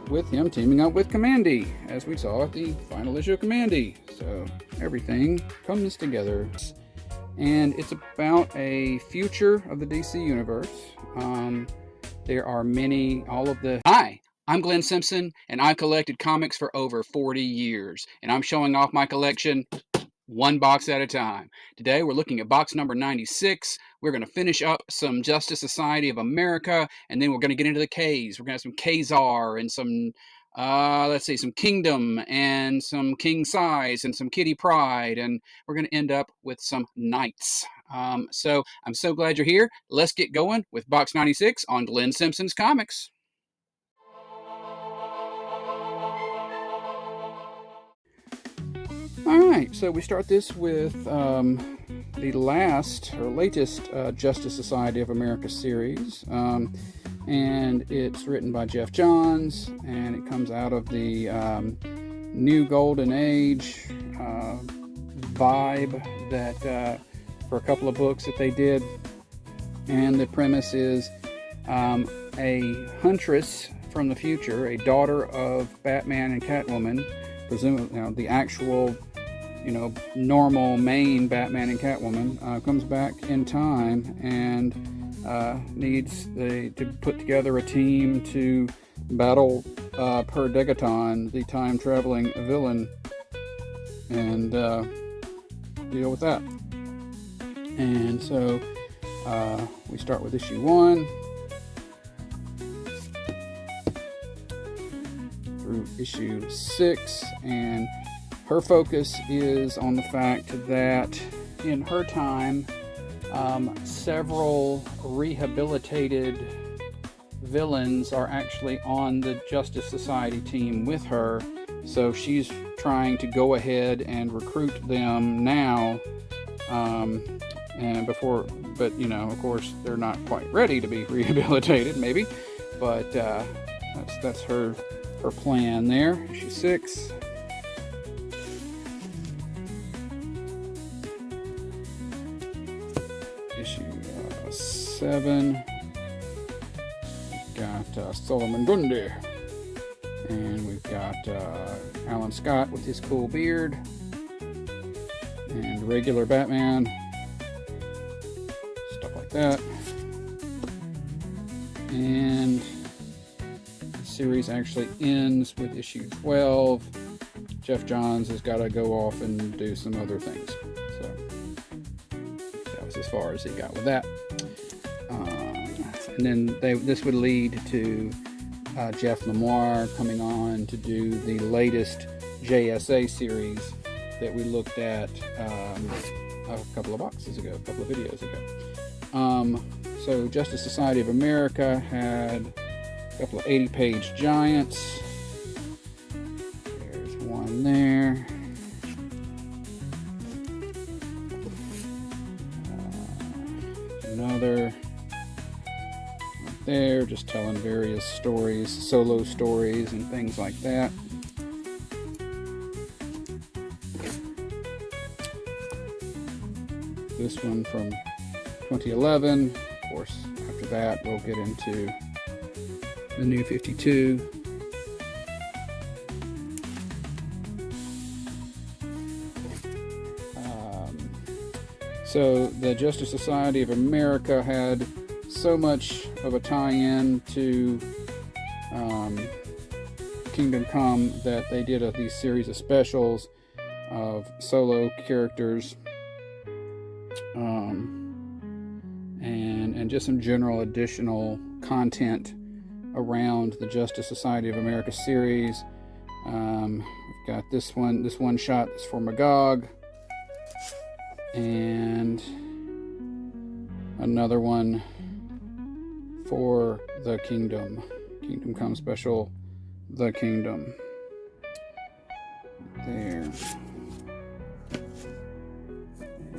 with him teaming up with Kamandi, as we saw at the final issue of Kamandi. So everything comes together. And it's about a future of the DC universe. There are many, Hi, I'm Glenn Simpson, and I've collected comics for over 40 years. And I'm showing off my collection one box at a time. Today we're looking at box number 96. We're going to finish up some Justice Society of America, and then we're going to get into the Ks. We're going to have some Ka-Zar and some, some Kingdom and some King Size and some Kitty Pryde, and we're going to end up with some Knights. So I'm so glad you're here. Let's get going with box 96 on Glenn Simpson's Comics. Alright, so we start this with the latest Justice Society of America series, and it's written by Jeff Johns, and it comes out of the New Golden Age vibe that for a couple of books that they did. And the premise is a huntress from the future, a daughter of Batman and Catwoman, presumably the actual normal main Batman and Catwoman, comes back in time and needs to put together a team to battle Pendragon, the time-traveling villain, and deal with that. And so we start with issue 1 through issue 6, and her focus is on the fact that in her time, several rehabilitated villains are actually on the Justice Society team with her. So she's trying to go ahead and recruit them now. But of course, they're not quite ready to be rehabilitated, maybe. But that's her plan there. Issue 6. Issue 7. We've got Solomon Grundy, and we've got Alan Scott with his cool beard, and regular Batman, stuff like that. And the series actually ends with issue 12. Jeff Johns has got to go off and do some other things. So that was as far as he got with that. And then this would lead to Jeff Lemire coming on to do the latest JSA series that we looked at a couple of videos ago. So Justice Society of America had a couple of 80-page giants. There's one there. Another right there, just telling various stories, solo stories and things like that. This one from 2011. Of course, after that, we'll get into the New 52. So the Justice Society of America had so much of a tie-in to Kingdom Come that they did these series of specials of solo characters, and just some general additional content around the Justice Society of America series. We've got this one shot is for Magog, and another one for the Kingdom Come special, the Kingdom. There.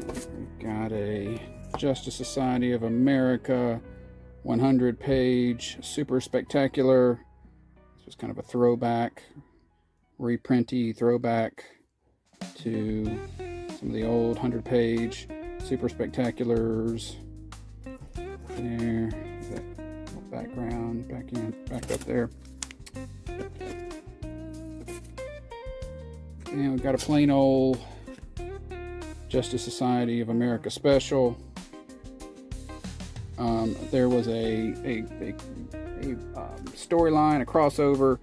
We've got a Justice Society of America 100-page super spectacular. This was kind of a throwback, reprinty throwback to some of the old 100-page super spectaculars. There, that background back up there. And we've got a plain old Justice Society of America special. There was a storyline, a crossover.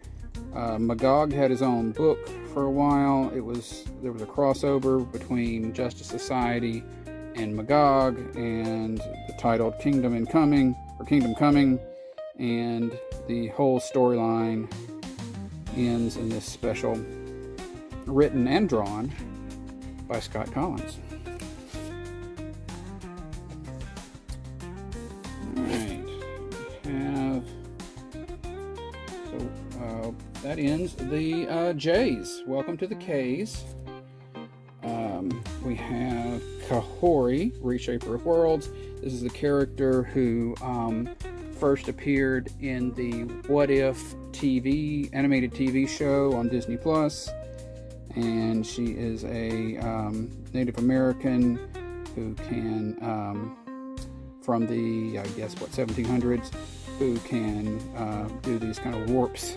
Magog had his own book for a while. There was a crossover between Justice Society and Magog, and the titled Kingdom Coming, and the whole storyline ends in this special, written and drawn by Scott Collins. That ends the J's. Welcome to the K's. We have Kahhori, Reshaper of Worlds. This is the character who first appeared in the What If animated TV show on Disney Plus, and she is a Native American who can, from the 1700s, who can do these kind of warps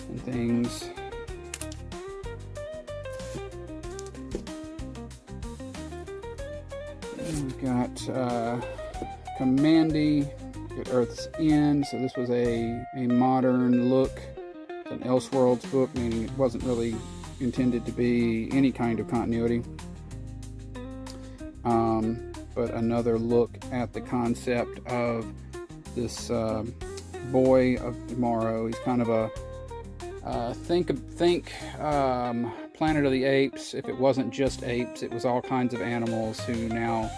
and things. And we've got Kamandi at Earth's End. So this was a modern look, an Elseworlds book, meaning it wasn't really intended to be any kind of continuity. But another look at the concept of this boy of tomorrow. He's kind of a think Planet of the Apes. If it wasn't just apes, it was all kinds of animals who now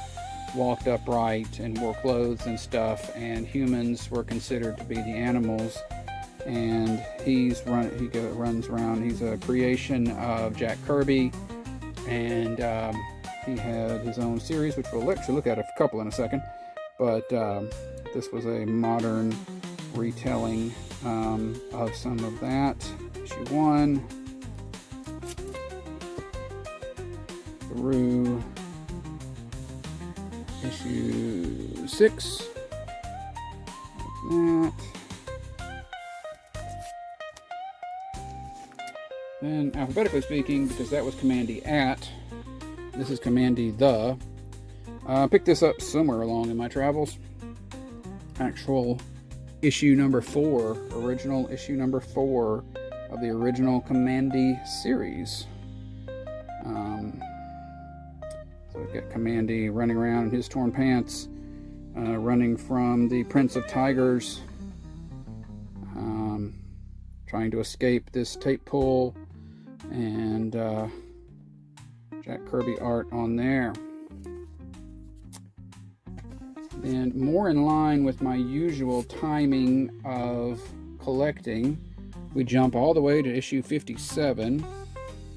walked upright and wore clothes and stuff, and humans were considered to be the animals. And he runs around. He's a creation of Jack Kirby, and he had his own series, which we'll actually look at a couple in a second. But this was a modern retelling of some of that. Issue 1 through issue 6. Like that. Then, alphabetically speaking, because that was Kamandi at, this is Kamandi the. Picked this up somewhere along in my travels. Actual issue number 4, original issue number 4 of the original Kamandi series. So we've got Kamandi running around in his torn pants, running from the Prince of Tigers, trying to escape this tape pull, and Jack Kirby art on there. And more in line with my usual timing of collecting, we jump all the way to issue 57,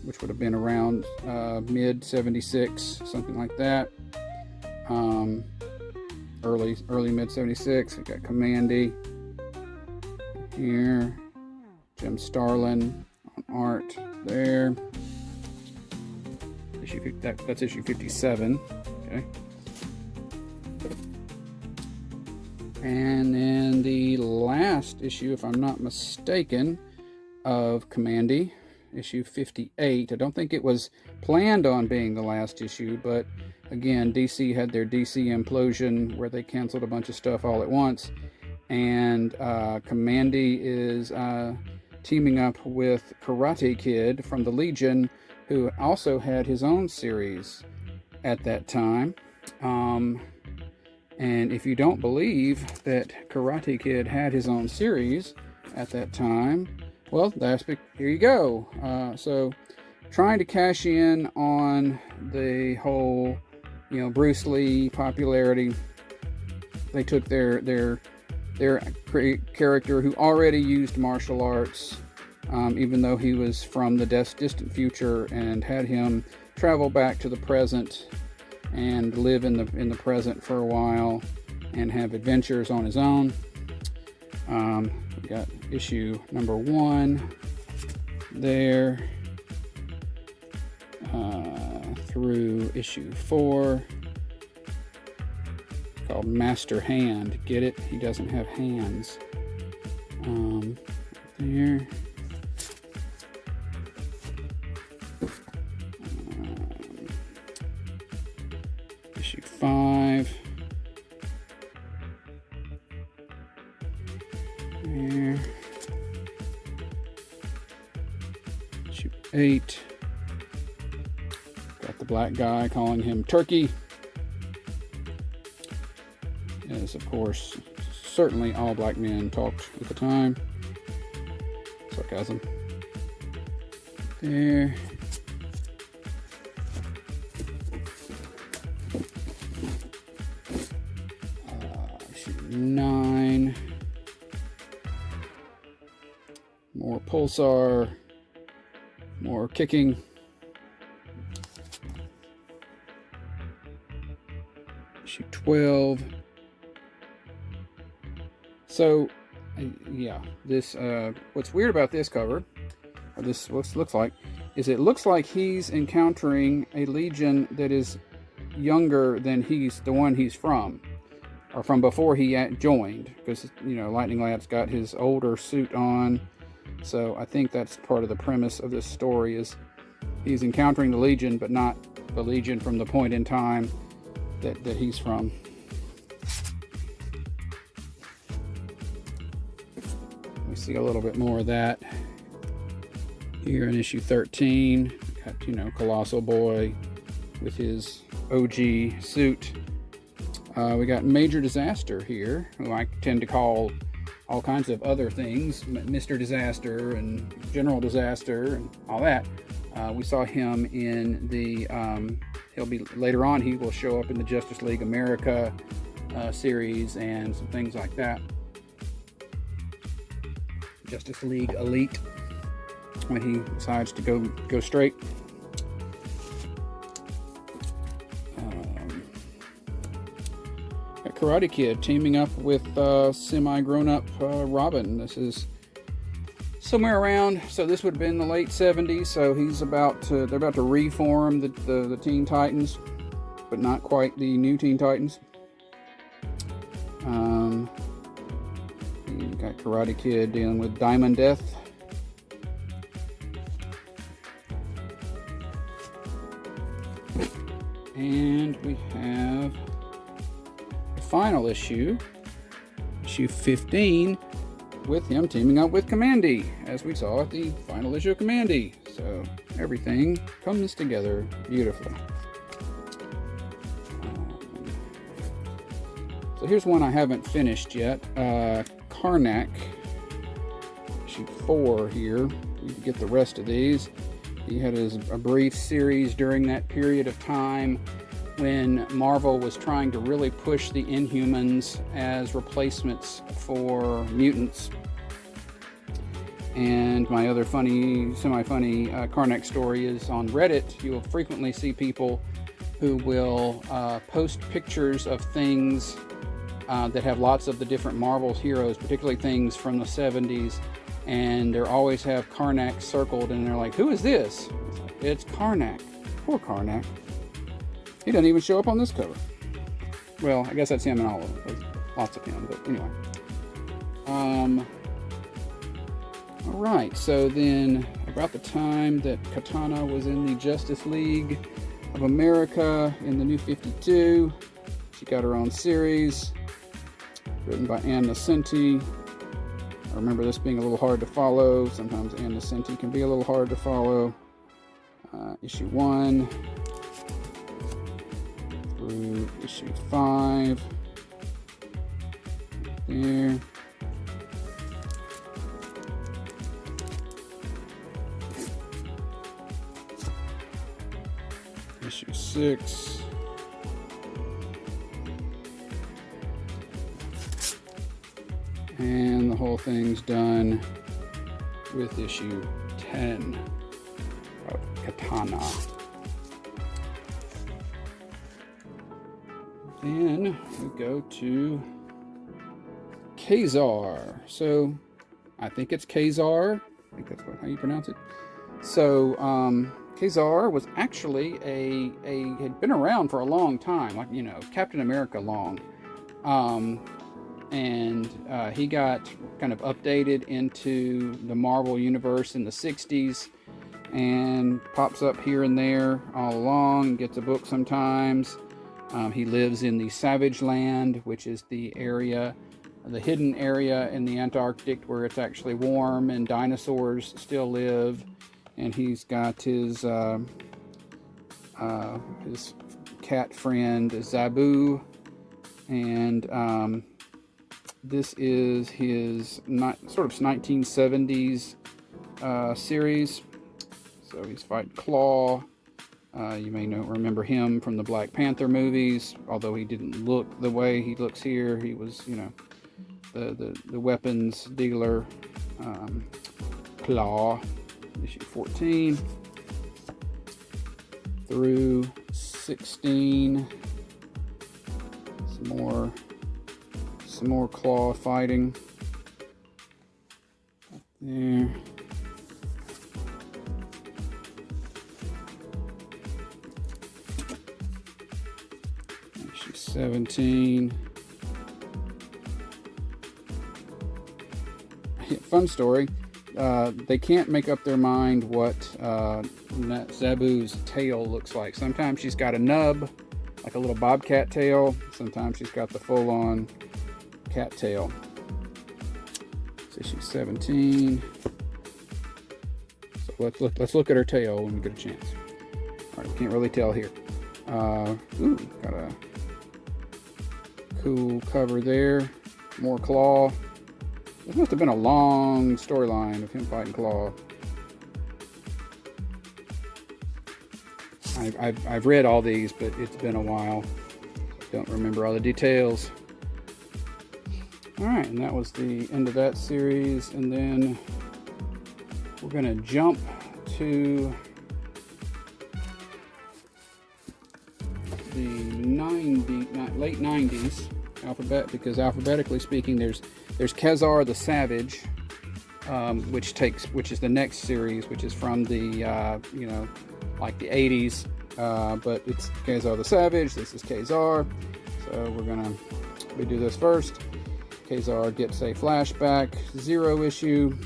which would have been around mid 76, something like that. Early mid 76. We got Kamandi here, Jim Starlin on art there. That's issue 57. Okay. And then the last issue, if I'm not mistaken, of Kamandi, issue 58. I don't think it was planned on being the last issue, but again, DC had their DC implosion where they canceled a bunch of stuff all at once. And Kamandi is teaming up with Karate Kid from the Legion, who also had his own series at that time. And if you don't believe that Karate Kid had his own series at that time, well, here you go. So, trying to cash in on the whole, Bruce Lee popularity. They took their character who already used martial arts, even though he was from the distant future, and had him travel back to the present and live in the present for a while and have adventures on his own. We got issue number 1 there through issue 4, called Master Hand. Get it? He doesn't have hands. There. 5. There. Issue 8. Got the black guy calling him Turkey. As of course, certainly all black men talked at the time. Sarcasm. There. Issue 9. More pulsar. More kicking. Issue 12. So, yeah, this, what's weird about this cover, or this looks like, is it looks like he's encountering a Legion that is younger than the one he's from, or from before he joined, because, you know, Lightning Lab's got his older suit on, so I think that's part of the premise of this story, is he's encountering the Legion, but not the Legion from the point in time that he's from. We see a little bit more of that here in issue 13. Got, you know, Colossal Boy with his OG suit. We got Major Disaster here, who I tend to call all kinds of other things, Mr. Disaster and General Disaster and all that. We saw him in the, he'll be, later on he will show up in the Justice League America series and some things like that. Justice League Elite, when he decides to go straight. Got Karate Kid teaming up with semi-grown-up Robin. This is somewhere around, so this would have been the late 70s, so he's they're about to reform the Teen Titans, but not quite the new Teen Titans. You got Karate Kid dealing with Diamond Death. And we have the final issue, issue 15, with him teaming up with Kamandi, as we saw at the final issue of Kamandi. So everything comes together beautifully. So here's one I haven't finished yet. Karnak, issue 4 here. You can get the rest of these. He had a brief series during that period of time when Marvel was trying to really push the Inhumans as replacements for mutants. And my other funny, semi-funny Karnak story is on Reddit. You will frequently see people who will post pictures of things that have lots of the different Marvel heroes, particularly things from the 70s, and they always have Karnak circled, and they're like, who is this? It's Karnak. Poor Karnak. He doesn't even show up on this cover. Well, I guess that's him and all of them. There's lots of him, but anyway. Alright, so then about the time that Katana was in the Justice League of America in the New 52, she got her own series, written by Ann Nocenti. I remember this being a little hard to follow. Sometimes Ann Nocenti can be a little hard to follow. Issue 1 through issue 5. There. Issue 6. And the whole thing's done with issue 10 of Katana. Then we go to Ka-Zar. So I think it's Ka-Zar. I think that's how you pronounce it. So Ka-Zar was actually had been around for a long time, like, you know, Captain America long. And he got kind of updated into the Marvel Universe in the 60s and pops up here and there all along, gets a book sometimes. He lives in the Savage Land, which is the area, the hidden area in the Antarctic where it's actually warm and dinosaurs still live. And he's got his cat friend Zabu, and this is his sort of 1970s series. So he's fighting Claw. You may remember him from the Black Panther movies, although he didn't look the way he looks here. He was, you know, the weapons dealer. Claw, issue 14 through 16. Some more Claw fighting. There. Issue 17. Fun story. They can't make up their mind what Zabu's tail looks like. Sometimes she's got a nub, like a little bobcat tail. Sometimes she's got the full-on cat tail. It's issue 17. So let's look at her tail when we get a chance. All right, can't really tell here. Ooh, got a cool cover there. More Claw. This must have been a long storyline of him fighting Claw. I've read all these, but it's been a while. Don't remember all the details. Alright, and that was the end of that series. And then we're going to jump to the late 90s because alphabetically speaking, there's Ka-Zar the Savage, which is the next series, which is from the like the 80s, but it's Ka-Zar the Savage. This is Ka-Zar, so we do this first. Ka-Zar gets a flashback 0 issue,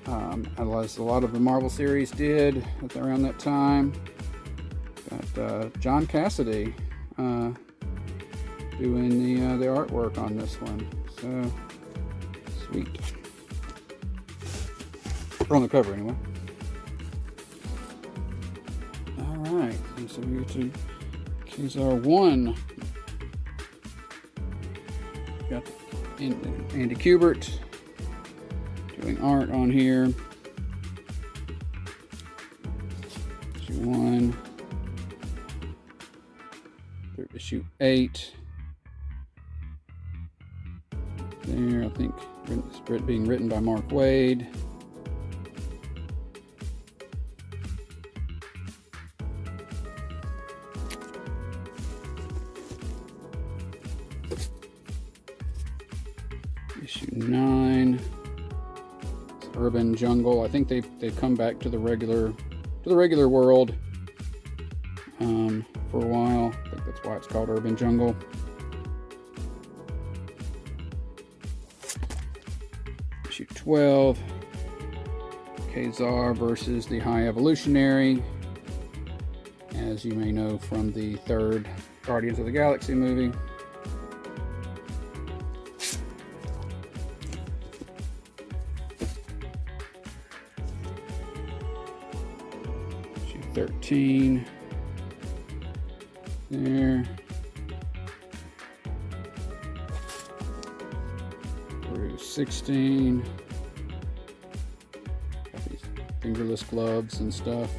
as a lot of the Marvel series did around that time. Got John Cassidy doing the artwork on this one, so sweet. Or on the cover anyway. Alright, and so we get to Ka-Zar 1. Got Andy Kubert doing art on here. Issue 1 through issue 8. There, I think it's being written by Mark Waid. Issue 9. It's Urban Jungle. I think they've come back to the regular world for a while. I think that's why it's called Urban Jungle. Issue 12. Ka-Zar versus the High Evolutionary, as you may know from the third Guardians of the Galaxy movie. Issue 13. There. Through 16. Got these fingerless gloves and stuff.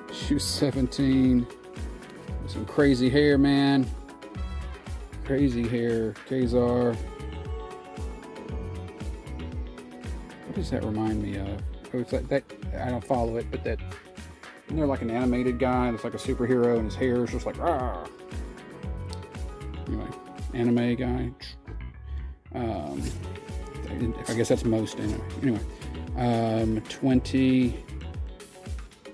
Issue 17. Some crazy hair, man. Crazy hair, Ka-Zar. What does that remind me of? Oh, it's like that. I don't follow it, but that. Isn't there like an animated guy that's like a superhero and his hair is just like ah. Anyway, anime guy. I guess that's most anime. Anyway, 20.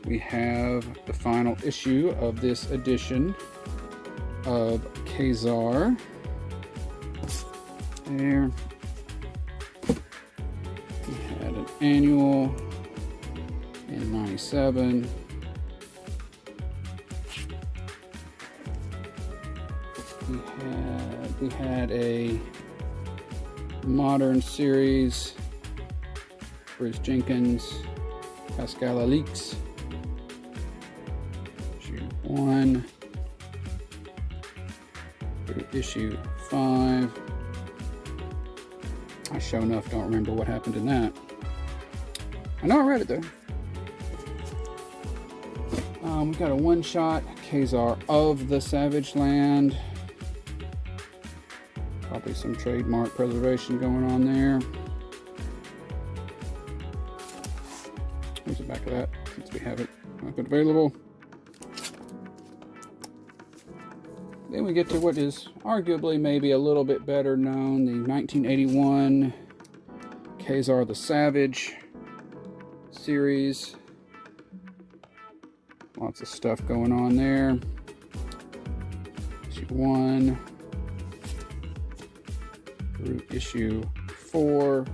We have the final issue of this edition of Ka-Zar. There. annual in 97. We had a modern series, Bruce Jenkins, Pascal Alix, issue 1 through issue 5. I sure enough don't remember what happened in that. I know I read it though. We got a one-shot, Ka-Zar of the Savage Land. Probably some trademark preservation going on there. Where's the back of that, since we have it available. Then we get to what is arguably maybe a little bit better known, the 1981 Ka-Zar the Savage series. Lots of stuff going on there. Issue 1 through issue 4.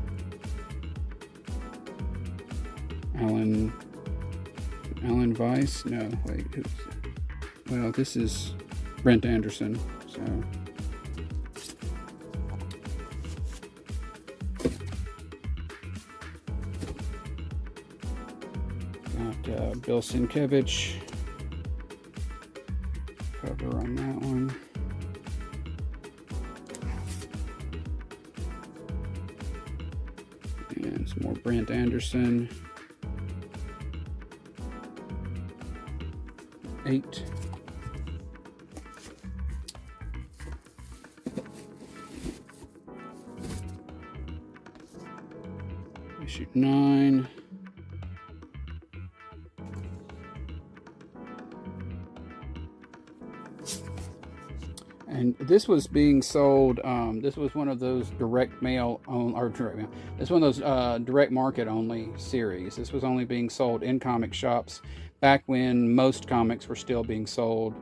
Alan Weiss? No, wait. Well, this is Brent Anderson. So got Bill Sienkiewicz cover on that one. And some more Brent Anderson. 8. Issue 9. And this was being sold, this was one of those direct mail, this is one of those direct market only series. This was only being sold in comic shops back when most comics were still being sold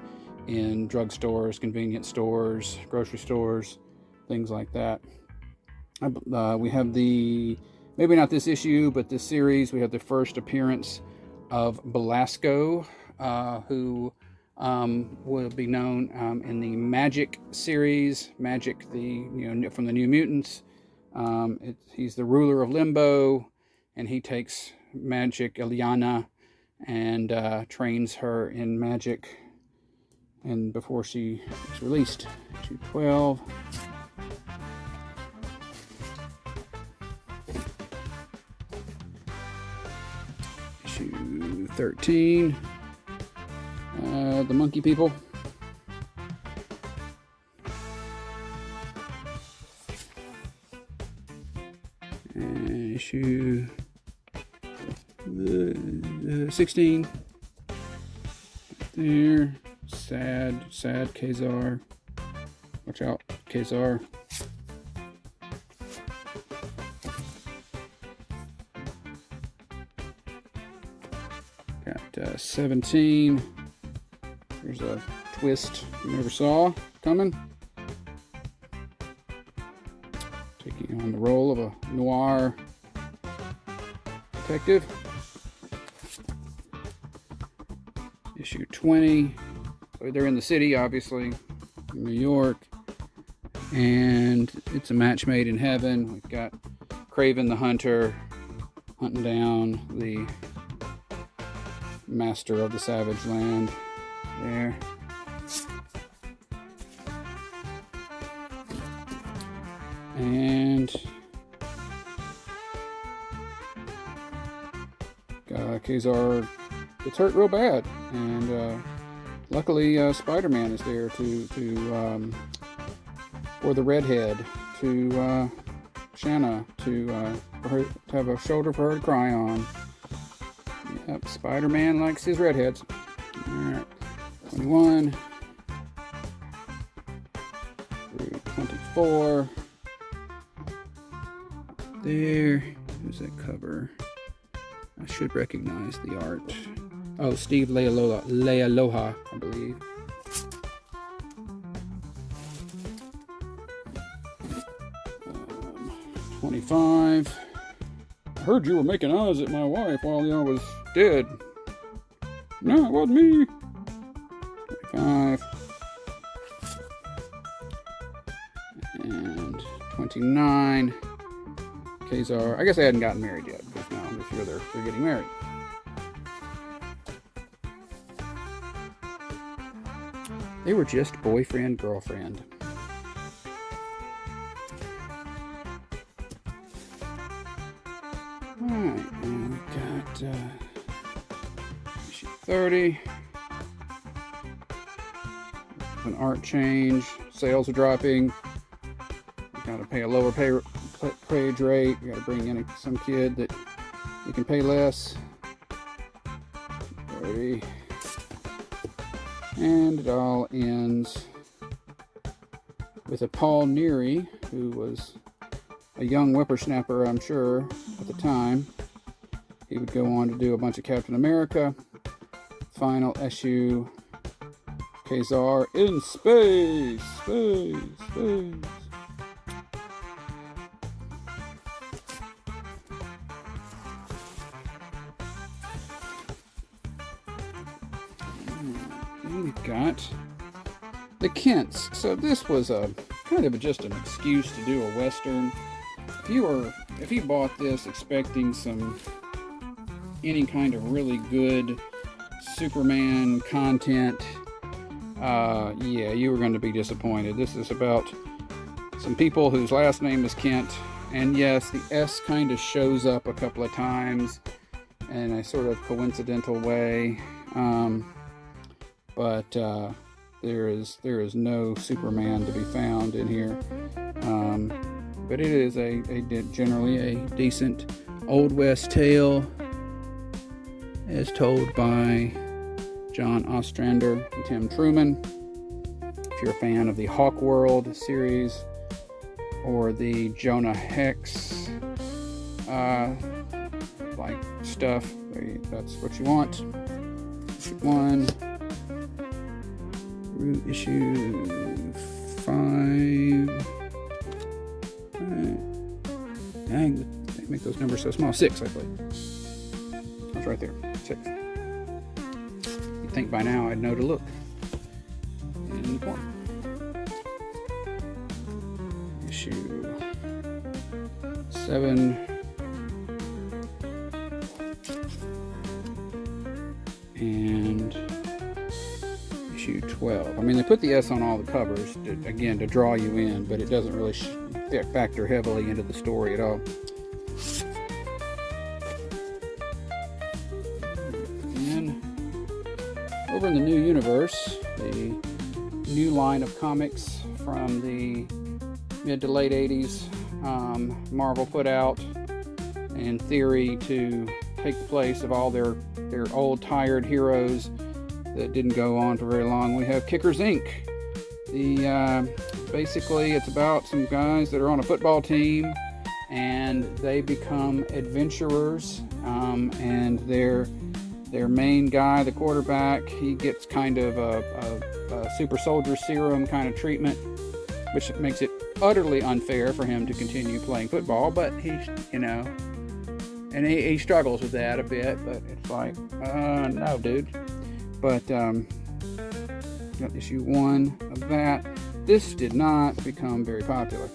in drugstores, convenience stores, grocery stores, things like that. We have maybe not this issue, but this series, we have the first appearance of Belasco, who will be known in the Magic series. Magic, from the New Mutants. He's the ruler of Limbo, and he takes Magic Ileana and trains her in magic, and before she is released. Issue 12. Issue 13. The Monkey People. And issue 16. There. Sad Ka-Zar. Watch out, Ka-Zar. Got 17. There's a twist you never saw coming. Taking on the role of a noir detective. Issue 20. They're in the city, obviously, New York. And it's a match made in heaven. We've got Kraven the Hunter hunting down the master of the Savage Land. There. And Ka-Zar gets hurt real bad, and luckily Spider-Man is there to for the redhead, to Shanna, to have a shoulder for her to cry on. Yep, Spider-Man likes his redheads. All right. 21 through 24. There. Who's that cover? I should recognize the art. Oh, Steve Leialoha, I believe. 25. heard you were making eyes at my wife while I was dead. No, it wasn't me. 25. And 29. Ka-Zar. I guess they hadn't gotten married yet, because now I'm sure they're getting married. They were just boyfriend, girlfriend. Alright, and we got issue 30. An art change. Sales are dropping. You gotta pay a lower page rate. You gotta bring in some kid that you can pay less. 30. And it all ends with a Paul Neary, who was a young whippersnapper, I'm sure, at the time. He would go on to do a bunch of Captain America. Final issue, Ka-Zar in space! Space! We've got the Kents. So this was a kind of just an excuse to do a Western. If you bought this expecting any kind of really good Superman content, yeah, you were going to be disappointed. This is about some people whose last name is Kent, and yes, the S kind of shows up a couple of times in a sort of coincidental way. But there is no Superman to be found in here. But it is generally a decent Old West tale, as told by John Ostrander and Tim Truman. If you're a fan of the Hawk World series or the Jonah Hex like stuff, that's what you want. Issue 1. Issue 5. Dang, they make those numbers so small. 6, I believe. That's right there. 6. You'd think by now I'd know to look. In the corner. Issue 7. And issue 12. I mean, they put the S on all the covers, to draw you in, but it doesn't really factor heavily into the story at all. And over in the new universe, the new line of comics from the mid to late 80s, Marvel put out in theory to take the place of all their old tired heroes that didn't go on for very long. We have Kickers Inc. Basically it's about some guys that are on a football team, and they become adventurers, and their main guy, the quarterback, he gets kind of a super soldier serum kind of treatment, which makes it utterly unfair for him to continue playing football, but he struggles with that a bit, but it's like, no, dude. But got issue 1 of that. This did not become very popular.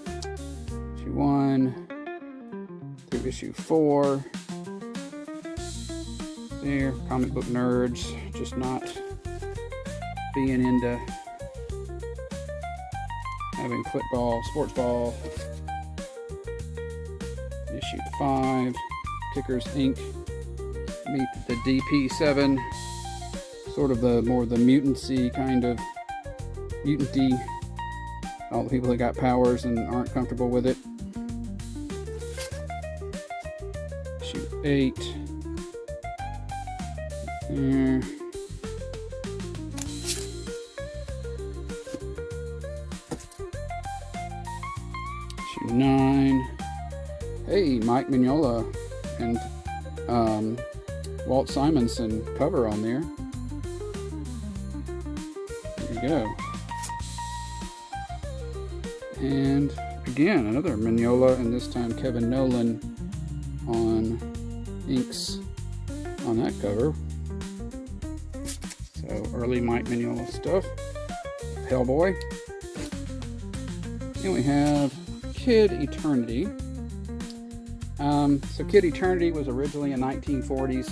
Issue 1 through issue 4. There, comic book nerds just not being into having football, sports ball. Issue 5, Kickers Inc. Meet the DP7. Sort of the mutancy kind of mutanty, all the people that got powers and aren't comfortable with it. Issue 8. There. Issue 9. Hey, Mike Mignola and Walt Simonson cover on there. Go. And again, another Mignola, and this time Kevin Nolan on inks on that cover. So early Mike Mignola stuff. Hellboy. Then we have Kid Eternity. So Kid Eternity was originally a 1940s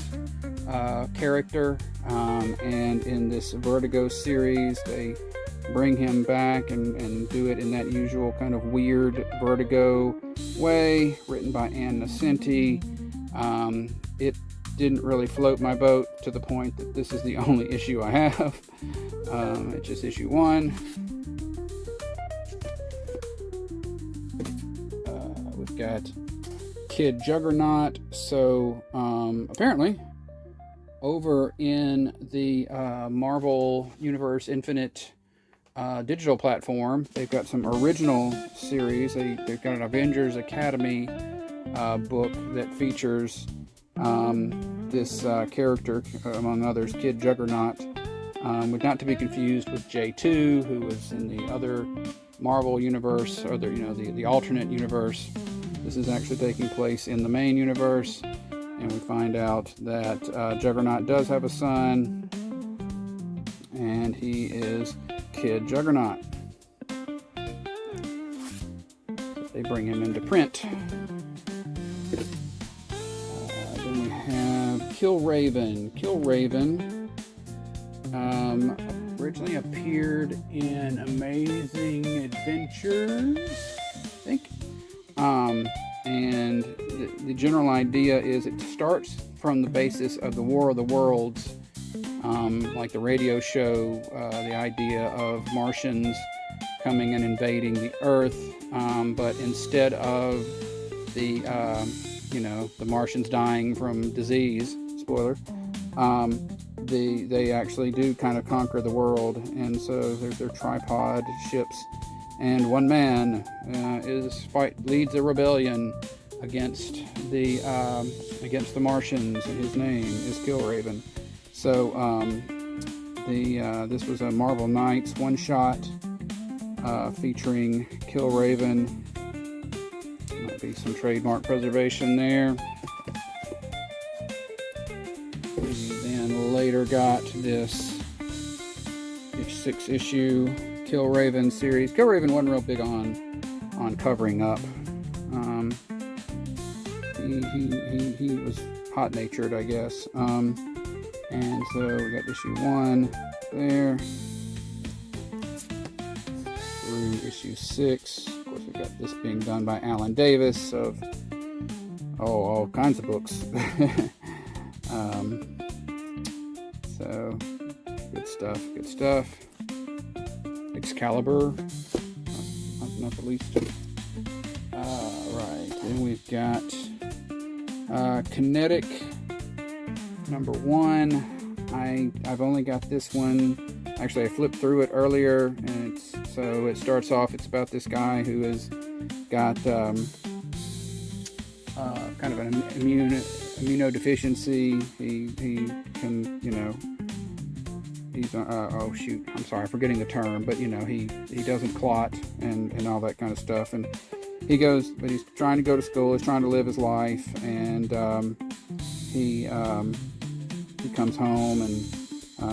character, and in this Vertigo series they bring him back and do it in that usual kind of weird Vertigo way, written by Ann Nocenti. It didn't really float my boat to the point that this is the only issue I have. It's just issue 1. We've got Kid Juggernaut. So apparently over in the Marvel Universe Infinite digital platform, they've got some original series. They've got an Avengers Academy book that features this character, among others, Kid Juggernaut, not to be confused with J2, who was in the other Marvel universe, or the alternate universe. This is actually taking place in the main universe, and we find out that Juggernaut does have a son, and he is Kid Juggernaut. They bring him into print. Then we have Killraven. Killraven originally appeared in Amazing Adventures, I think. And the general idea is it starts from the basis of the War of the Worlds, like the radio show, the idea of Martians coming and invading the Earth, but instead of the Martians dying from disease, spoiler, they actually do kind of conquer the world, and so their tripod ships, and one man leads a rebellion against the Martians, and his name is Killraven. So this was a Marvel Knights one-shot featuring Killraven. Might be some trademark preservation there. We then later got this 6-issue Killraven series. Killraven wasn't real big on covering up. He was hot-natured, I guess. And so we got issue 1 there through issue 6. Of course, we got this being done by Alan Davis of all kinds of books. So good stuff. Excalibur, not the least. Right, then we've got Kinetic number 1. I've only got this one. Actually, I flipped through it earlier, and it starts off. It's about this guy who has got kind of an immunodeficiency. He can, he's oh shoot, I'm sorry, I'm forgetting the term, but he doesn't clot and all that kind of stuff, and but he's trying to go to school. He's trying to live his life, and he comes home, and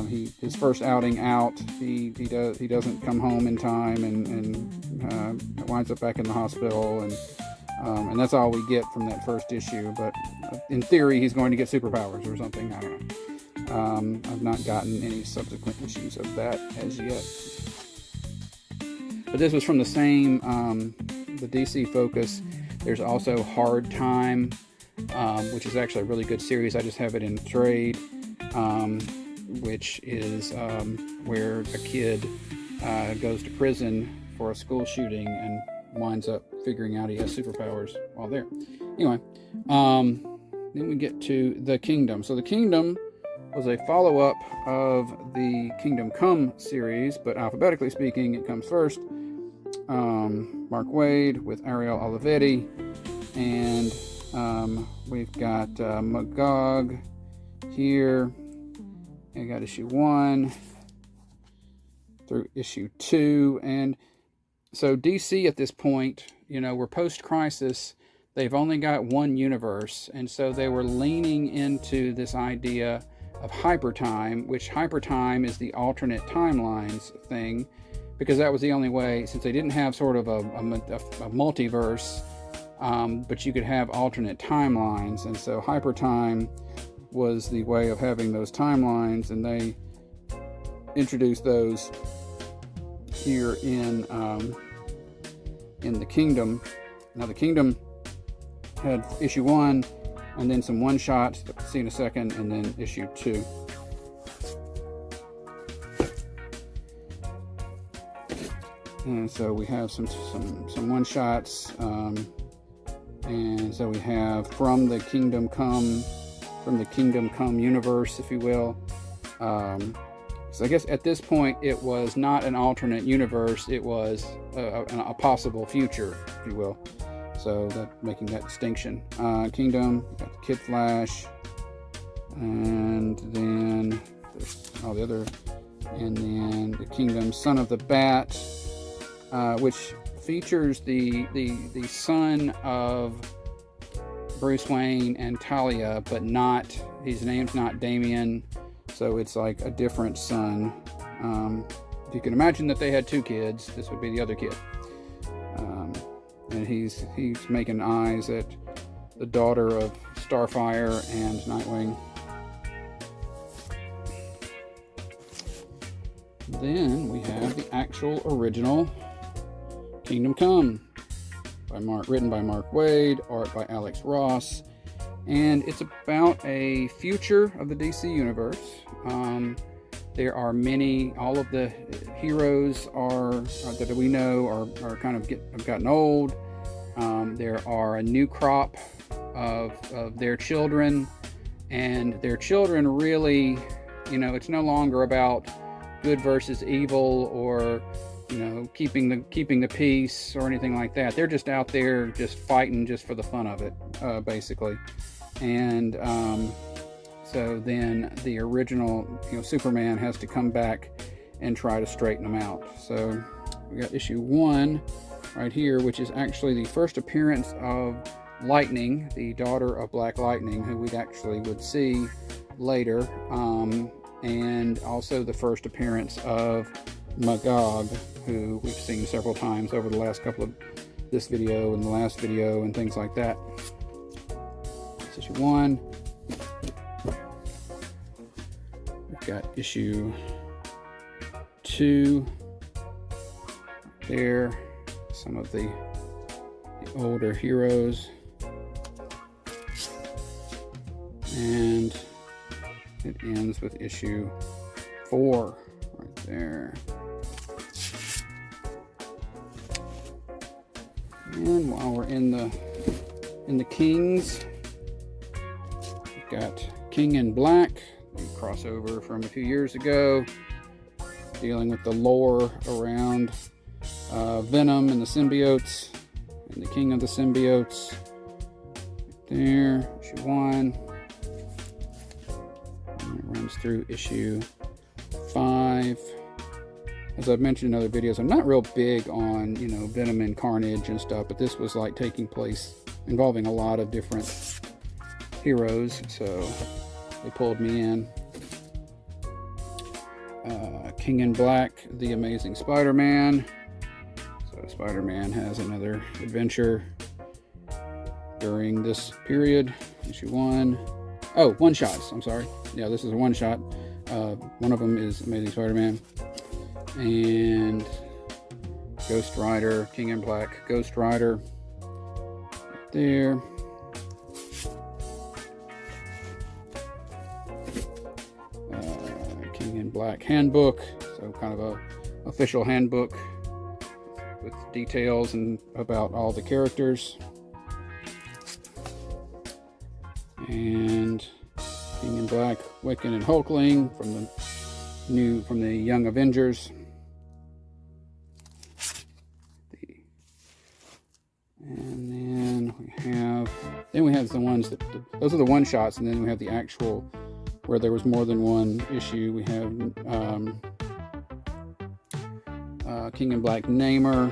his first outing out, he doesn't come home in time, and winds up back in the hospital, and that's all we get from that first issue. But in theory, he's going to get superpowers or something. I don't know. I've not gotten any subsequent issues of that as yet. But this was from the same the DC focus. There's also Hard Time, which is actually a really good series. I just have it in trade, which is where a kid goes to prison for a school shooting and winds up figuring out he has superpowers while there. Anyway, then we get to The Kingdom. So The Kingdom was a follow-up of the Kingdom Come series, but alphabetically speaking, it comes first. Mark Waid with Ariel Olivetti, and we've got Magog here. I got issue 1 through issue 2, and so DC at this point, we're post-crisis. they've only got one universe, and so they were leaning into this idea of hypertime, which hypertime is the alternate timelines thing, because that was the only way, since they didn't have sort of a multiverse, but you could have alternate timelines, and so hypertime was the way of having those timelines, and they introduced those here in the Kingdom. Now the Kingdom had issue 1, and then some one-shots that we'll see in a second, and then issue 2. And so we have some one-shots, and so we have from the Kingdom Come universe, if you will. So I guess at this point it was not an alternate universe, it was a possible future, if you will. So that, making that distinction. Kingdom, got the Kid Flash, and then all the other, and then the Kingdom Son of the Bat, which features the son of Bruce Wayne and Talia, but not, his name's not Damian, so it's like a different son. If you can imagine that they had 2 kids, this would be the other kid. And he's making eyes at the daughter of Starfire and Nightwing. Then we have the actual original Kingdom Come, written by Mark Waid, art by Alex Ross, and it's about a future of the DC universe. There are many, all of the heroes that we know are kind of have gotten old. There are a new crop of their children, and their children really, it's no longer about good versus evil, or keeping the peace or anything like that. They're just out there just fighting just for the fun of it, basically. And so then the original, Superman has to come back and try to straighten them out. So we got issue 1 right here, which is actually the first appearance of Lightning, the daughter of Black Lightning, who we actually would see later, and also the first appearance of Magog, who we've seen several times over the last couple of this video and the last video and things like that. That's issue 1. We've got issue 2 there, some of the older heroes, and it ends with issue 4 right there. And while we're in the Kings, we've got King in Black, the crossover from a few years ago, dealing with the lore around Venom and the symbiotes, and the King of the Symbiotes. Right there, issue 1. And it runs through issue 5. As I've mentioned in other videos, I'm not real big on, Venom and Carnage and stuff, but this was like taking place involving a lot of different heroes, so they pulled me in. King in Black, The Amazing Spider-Man. So Spider-Man has another adventure during this period. Issue 1. Oh, one-shots, I'm sorry. Yeah, this is a one-shot. One of them is Amazing Spider-Man. And Ghost Rider, King in Black, Ghost Rider, right there. King in Black handbook, so kind of a official handbook with details and about all the characters. And King in Black, Wiccan and Hulkling from the Young Avengers. And then we have the ones that, those are the one shots, and then we have the actual, where there was more than one issue. We have King in Black Namor,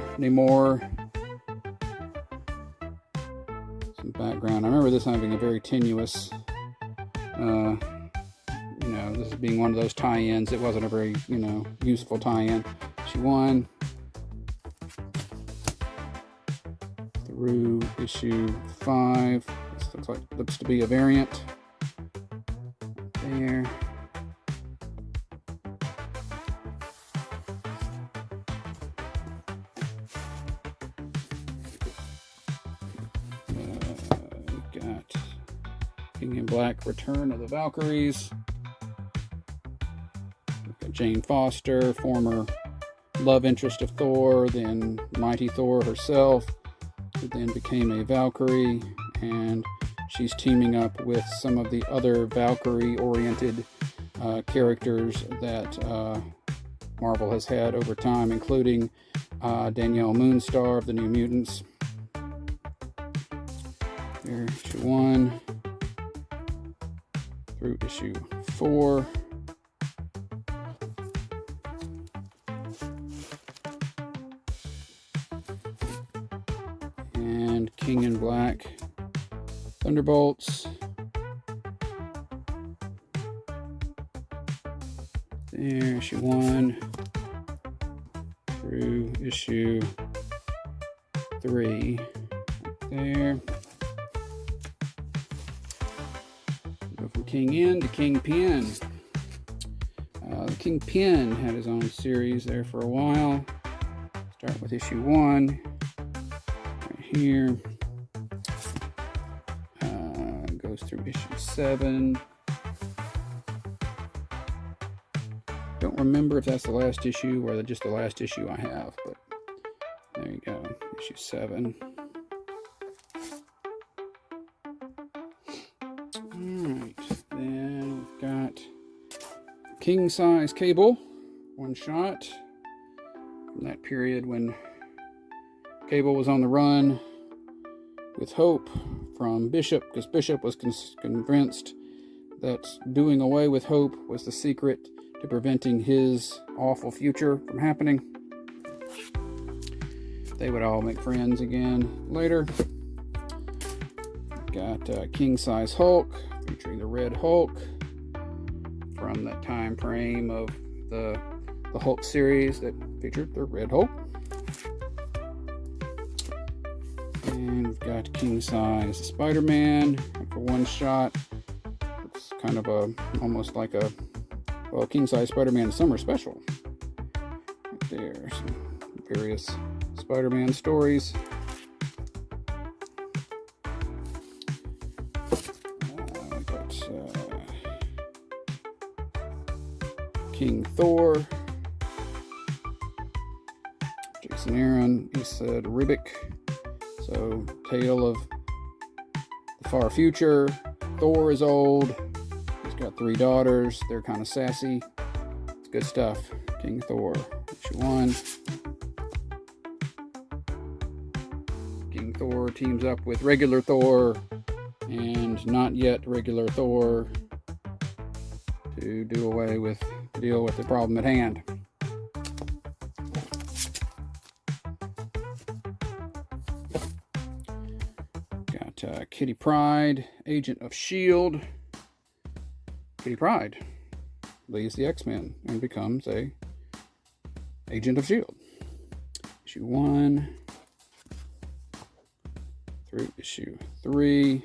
some background. I remember this having a very tenuous, you know, this being one of those tie-ins. It wasn't a very, you know, useful tie-in. Issue 1 through issue 5. This looks to be a variant. There. Got King in Black, Return of the Valkyries. We've got Jane Foster, former love interest of Thor, then Mighty Thor herself, who then became a Valkyrie, and she's teaming up with some of the other Valkyrie-oriented characters that Marvel has had over time, including Danielle Moonstar of the New Mutants. Here, issue 1 through issue 4. And King in Black, Thunderbolts. There, issue 1 through issue 3. There. Go from King In to Kingpin. The Kingpin had his own series there for a while. Start with issue 1 right here. Goes through issue 7. Don't remember if that's the last issue or just the last issue I have, but there you go, issue 7. Alright, then we've got King Size Cable, one shot from that period when Cable was on the run with Hope from Bishop, because Bishop was convinced that doing away with Hope was the secret to preventing his awful future from happening. They would all make friends again later. Got King Size Hulk, featuring the Red Hulk from that time frame of the Hulk series that featured the Red Hulk. And we've got King Size Spider-Man for one shot. It's kind of almost like a, well, King Size Spider-Man Summer Special. Right there, some various Spider-Man stories. We've got King Thor. Jason Aaron, he said Ribic. So, tale of the far future. Thor is old. He's got 3 daughters. They're kind of sassy. It's good stuff. King Thor, issue 1. King Thor teams up with regular Thor and not yet regular Thor to deal with the problem at hand. Got Kitty Pryde, Agent of S.H.I.E.L.D. Kitty Pryde leaves the X-Men and becomes a Agent of S.H.I.E.L.D. Issue 1 through issue 3.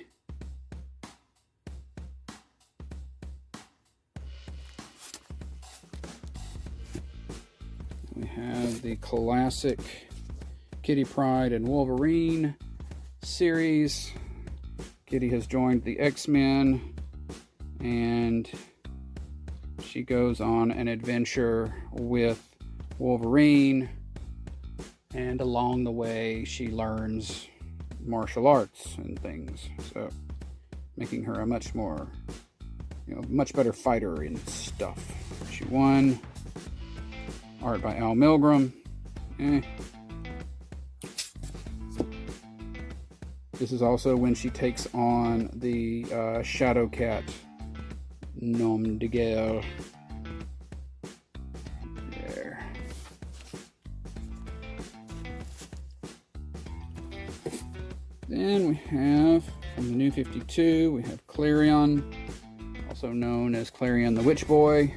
We have the classic Kitty Pryde and Wolverine series. Kitty has joined the X-Men and she goes on an adventure with Wolverine, and along the way she learns martial arts and things, so making her a much more, much better fighter and stuff. Issue 1, art by Al Milgrom. This is also when she takes on the Shadow Cat nom de guerre. There. Then we have From the New 52, we have Clarion, also known as Clarion the Witch Boy.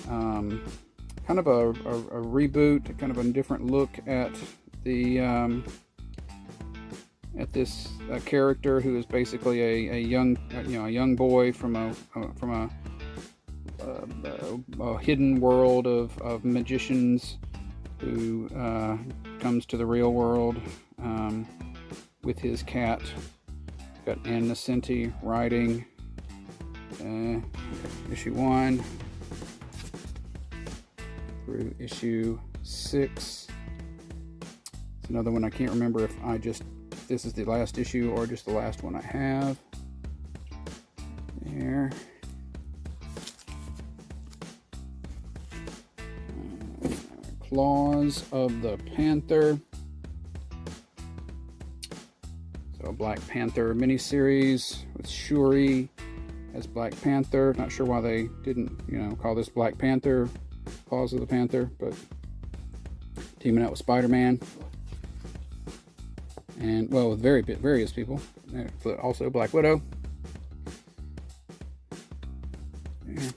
Kind of a reboot, kind of a different look at the at this character who is basically a young boy from a hidden world of magicians who comes to the real world with his cat. Got Ann Nesenti writing issue 1 through issue 6. It's another one I can't remember if this is the last issue or just the last one I have. There. Claws of the Panther. So a Black Panther miniseries with Shuri as Black Panther. Not sure why they didn't, call this Black Panther, Claws of the Panther, but teaming out with Spider-Man. And, well, with various people. Also Black Widow. There.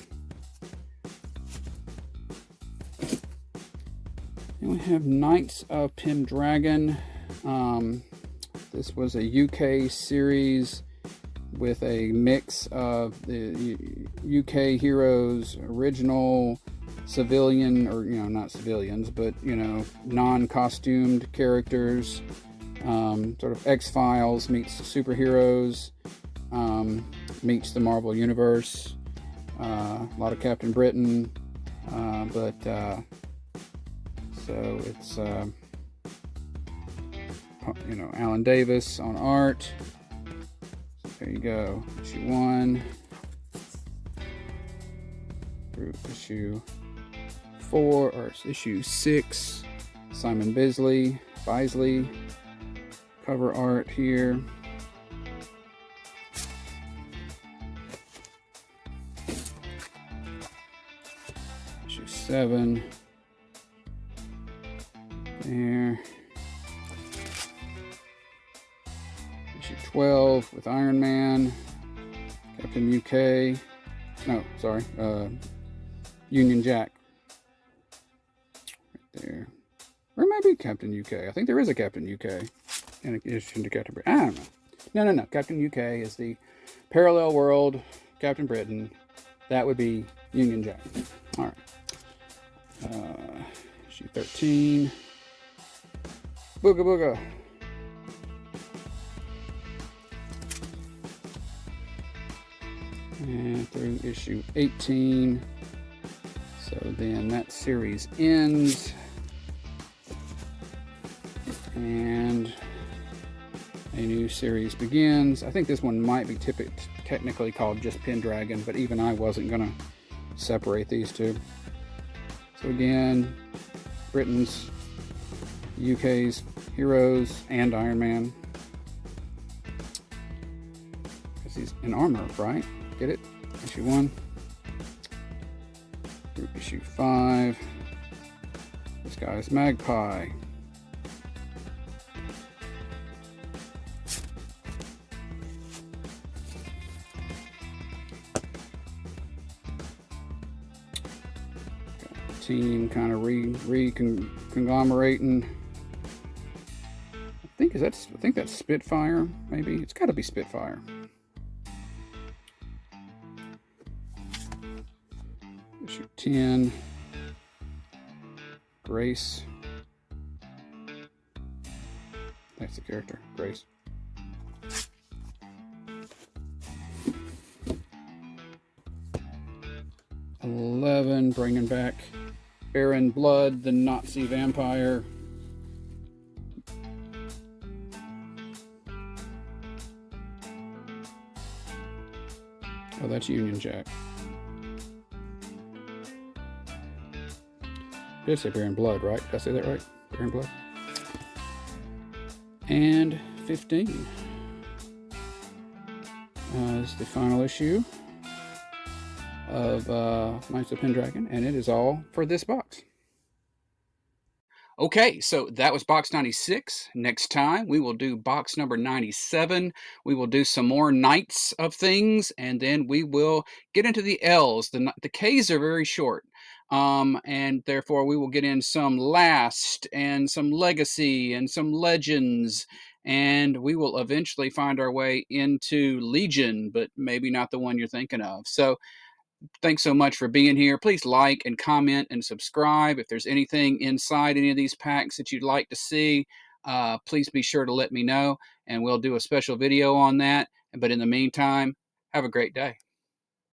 And we have Knights of Pendragon. This was a UK series with a mix of the UK heroes, original civilian, or not civilians, but non-costumed characters. Sort of X-Files meets superheroes, meets the Marvel Universe. A lot of Captain Britain, so it's Alan Davis on art. So there you go, issue 1 through issue 4 or issue 6. Simon Bisley, cover art here. Issue 7. There. Issue 12 with Iron Man, Captain UK. No, sorry, Union Jack. Right there. Or maybe Captain UK. I think there is a Captain UK in addition to Captain Britain. I don't know. No. Captain UK is the parallel world Captain Britain. That would be Union Jack. All right. Issue 13. Booga Booga. And through issue 18. So then that series ends. And a new series begins. I think this one might be technically called just Pendragon, but even I wasn't going to separate these two. So again, Britain's, UK's heroes, and Iron Man. Because he's in armor, right? Get it? Issue 1. Through issue 5. This guy's Magpie. Team kind of conglomerating. I think that's Spitfire. Maybe it's got to be Spitfire. Issue 10. Grace. That's the character, Grace. $11, bringing back Baron Blood, the Nazi vampire. Oh, that's Union Jack. Did I say Baron Blood, right? Did I say that right? Baron Blood. And 15 is the final issue of Knights of Pendragon, and it is all for this box. Okay, so that was box 96. Next time we will do box number 97. We will do some more Knights of things, and then we will get into the L's. The K's are very short, and therefore we will get in some Last and some Legacy and some Legends, and we will eventually find our way into Legion, but maybe not the one you're thinking of. So thanks so much for being here. Please like and comment and subscribe. If there's anything inside any of these packs that you'd like to see, please be sure to let me know, and we'll do a special video on that. But in the meantime, have a great day.